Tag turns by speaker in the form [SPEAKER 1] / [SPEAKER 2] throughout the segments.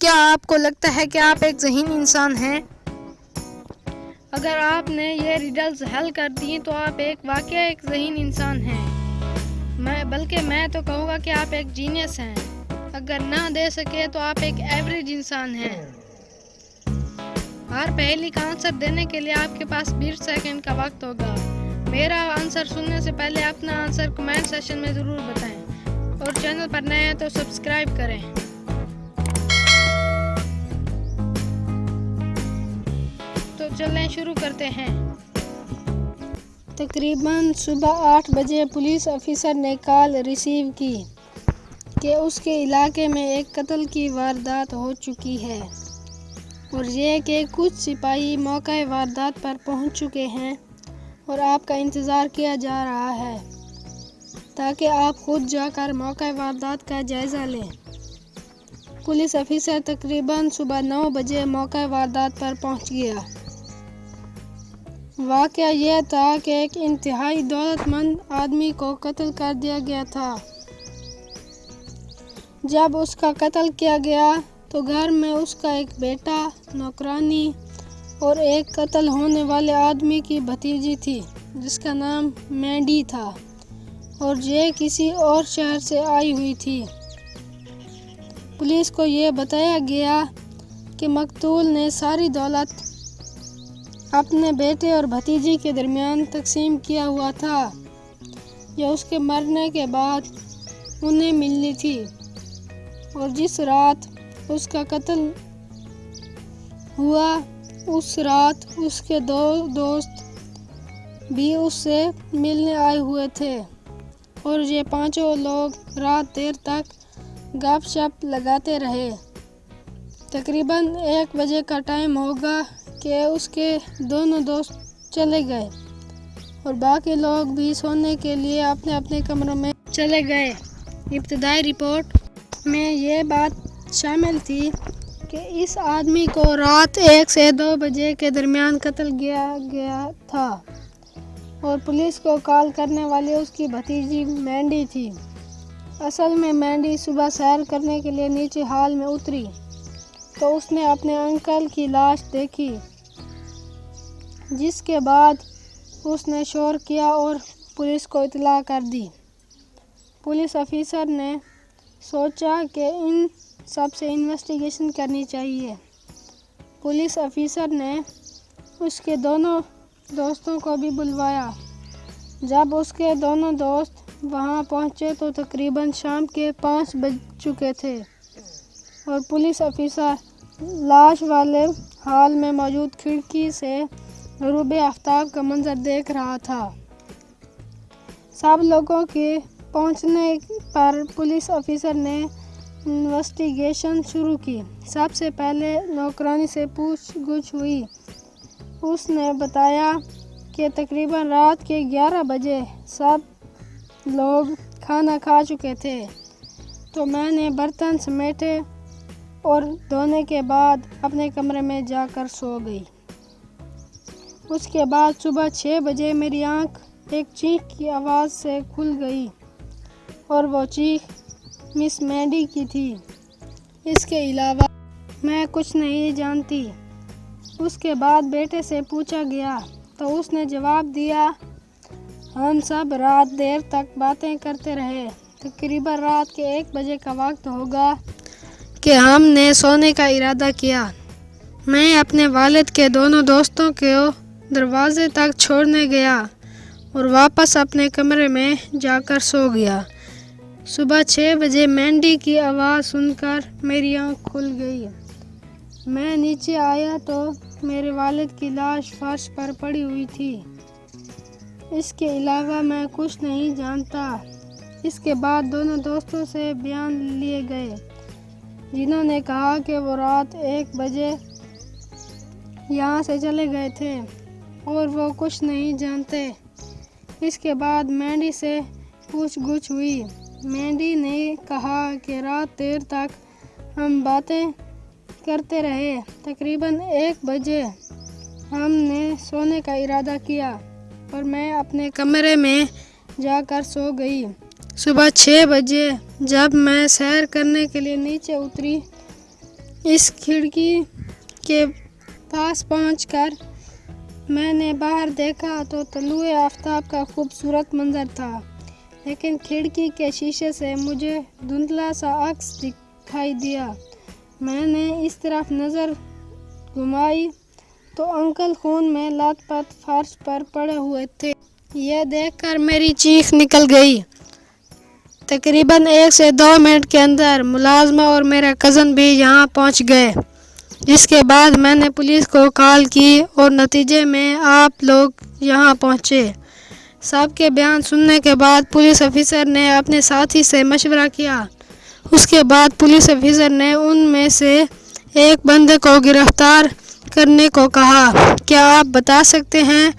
[SPEAKER 1] کیا آپ کو لگتا ہے کہ آپ ایک ذہین انسان ہیں؟ اگر آپ نے یہ ریڈلز حل کر دی تو آپ واقعی ایک ذہین انسان ہیں، بلکہ میں تو کہوں گا کہ آپ ایک جینیس ہیں۔ اگر نہ دے سکے تو آپ ایک ایوریج انسان ہیں۔ ہر پہلی کا آنسر دینے کے لیے آپ کے پاس 20 سیکنڈ کا وقت ہوگا۔ میرا آنسر سننے سے پہلے اپنا آنسر کمنٹ سیکشن میں ضرور بتائیں، اور چینل پر نئے ہیں تو سبسکرائب کریں۔ تو چلیں شروع کرتے ہیں۔ تقریباً صبح 8 بجے پولیس افسر نے کال ریسیو کی کہ اس کے علاقے میں ایک قتل کی واردات ہو چکی ہے، اور یہ کہ کچھ سپاہی موقع واردات پر پہنچ چکے ہیں اور آپ کا انتظار کیا جا رہا ہے تاکہ آپ خود جا کر موقع واردات کا جائزہ لیں۔ پولیس افسر تقریباً صبح 9 بجے موقع واردات پر پہنچ گیا۔ واقعہ یہ تھا کہ ایک انتہائی دولت مند آدمی کو قتل کر دیا گیا تھا۔ جب اس کا قتل کیا گیا تو گھر میں اس کا ایک بیٹا، نوکرانی اور ایک قتل ہونے والے آدمی کی بھتیجی تھی جس کا نام مینڈی تھا، اور یہ کسی اور شہر سے آئی ہوئی تھی۔ پولیس کو یہ بتایا گیا کہ مقتول نے ساری دولت اپنے بیٹے اور بھتیجی کے درمیان تقسیم کیا ہوا تھا، یہ اس کے مرنے کے بعد انہیں ملنی تھی، اور جس رات اس کا قتل ہوا اس رات اس کے 2 دوست بھی اس سے ملنے آئے ہوئے تھے، اور یہ پانچوں لوگ رات دیر تک گپ شپ لگاتے رہے۔ تقریباً 1 بجے کا ٹائم ہوگا کہ اس کے دونوں دوست چلے گئے اور باقی لوگ بھی سونے کے لیے اپنے اپنے کمروں میں چلے گئے۔ ابتدائی رپورٹ میں یہ بات شامل تھی کہ اس آدمی کو رات 1 سے 2 بجے کے درمیان قتل کیا گیا تھا، اور پولیس کو کال کرنے والی اس کی بھتیجی مینڈی تھی۔ اصل میں مینڈی صبح سیر کرنے کے لیے نیچے ہال میں اتری تو اس نے اپنے انکل کی لاش دیکھی، جس کے بعد اس نے شور کیا اور پولیس کو اطلاع کر دی۔ پولیس افسر نے سوچا کہ ان سب سے انویسٹیگیشن کرنی چاہیے۔ پولیس افسر نے اس کے دونوں دوستوں کو بھی بلوایا۔ جب اس کے دونوں دوست وہاں پہنچے تو تقریباً شام کے 5 بج چکے تھے، اور پولیس افسر لاش والے ہال میں موجود کھڑکی سے غروب آفتاب کا منظر دیکھ رہا تھا۔ سب لوگوں کے پہنچنے پر پولیس افسر نے انویسٹیگیشن شروع کی۔ سب سے پہلے نوکرانی سے پوچھ گچھ ہوئی۔ اس نے بتایا کہ تقریباً رات کے 11 بجے سب لوگ کھانا کھا چکے تھے، تو میں نے برتن سمیٹے اور دھونے کے بعد اپنے کمرے میں جا کر سو گئی۔ اس کے بعد صبح 6 بجے میری آنکھ ایک چیخ کی آواز سے کھل گئی، اور وہ چیخ مس مینڈی کی تھی۔ اس کے علاوہ میں کچھ نہیں جانتی۔ اس کے بعد بیٹے سے پوچھا گیا تو اس نے جواب دیا، ہم سب رات دیر تک باتیں کرتے رہے۔ تقریباً رات کے 1 بجے کا وقت ہوگا کہ ہم نے سونے کا ارادہ کیا۔ میں اپنے والد کے دونوں دوستوں کو دروازے تک چھوڑنے گیا اور واپس اپنے کمرے میں جا کر سو گیا۔ صبح 6 بجے مینڈی کی آواز سن کر میری آنکھ کھل گئی۔ میں نیچے آیا تو میرے والد کی لاش فرش پر پڑی ہوئی تھی۔ اس کے علاوہ میں کچھ نہیں جانتا۔ اس کے بعد دونوں دوستوں سے بیان لیے گئے، جنہوں نے کہا کہ وہ رات 1 بجے یہاں سے چلے گئے تھے اور وہ کچھ نہیں جانتے۔ اس کے بعد مینڈی سے پوچھ گچھ ہوئی۔ مینڈی نے کہا کہ رات دیر تک ہم باتیں کرتے رہے۔ تقریباً 1 بجے ہم نے سونے کا ارادہ کیا اور میں اپنے کمرے میں جا کر سو گئی۔ صبح 6 بجے جب میں سیر کرنے کے لیے نیچے اتری اس کھڑکی کے پاس پہنچ کر میں نے باہر دیکھا تو طلوع آفتاب کا خوبصورت منظر تھا، لیکن کھڑکی کے شیشے سے مجھے دھندلا سا عکس دکھائی دیا۔ میں نے اس طرف نظر گھمائی تو انکل خون میں لت پت فرش پر پڑے ہوئے تھے۔ یہ دیکھ کر میری چیخ نکل گئی۔ تقریباً 1 سے 2 منٹ کے اندر ملازمہ اور میرا کزن بھی یہاں پہنچ گئے، جس کے بعد میں نے پولیس کو کال کی اور نتیجے میں آپ لوگ یہاں پہنچے۔ سب کے بیان سننے کے بعد پولیس افسر نے اپنے ساتھی سے مشورہ کیا۔ اس کے بعد پولیس افسر نے ان میں سے ایک بندے کو گرفتار کرنے کو کہا۔ کیا آپ بتا سکتے ہیں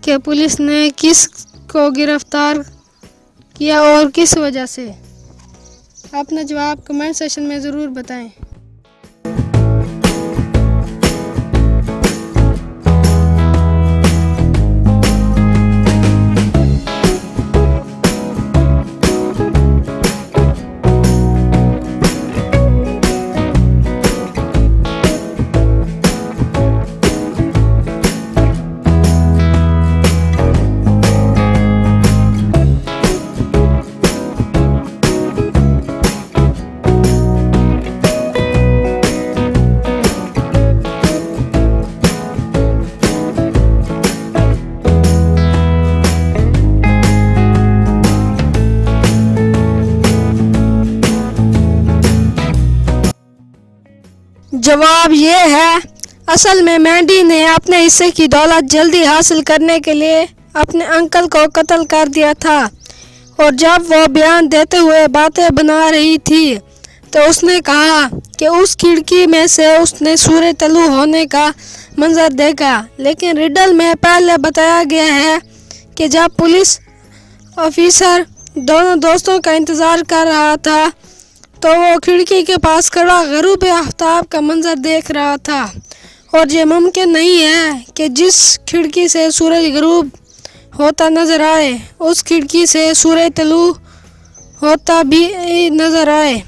[SPEAKER 1] کہ پولیس نے کس کو گرفتار کیا اور کس وجہ سے؟ اپنا جواب کمنٹ سیکشن میں ضرور بتائیں۔ جواب یہ ہے، اصل میں مینڈی نے اپنے حصے کی دولت جلدی حاصل کرنے کے لیے اپنے انکل کو قتل کر دیا تھا، اور جب وہ بیان دیتے ہوئے باتیں بنا رہی تھی تو اس نے کہا کہ اس کھڑکی میں سے اس نے سورج طلوع ہونے کا منظر دیکھا۔ لیکن ریڈل میں پہلے بتایا گیا ہے کہ جب پولیس افسر دونوں دوستوں کا انتظار کر رہا تھا تو وہ کھڑکی کے پاس کھڑا غروب آفتاب کا منظر دیکھ رہا تھا، اور یہ ممکن نہیں ہے کہ جس کھڑکی سے سورج غروب ہوتا نظر آئے اس کھڑکی سے سورج طلوع ہوتا بھی نظر آئے۔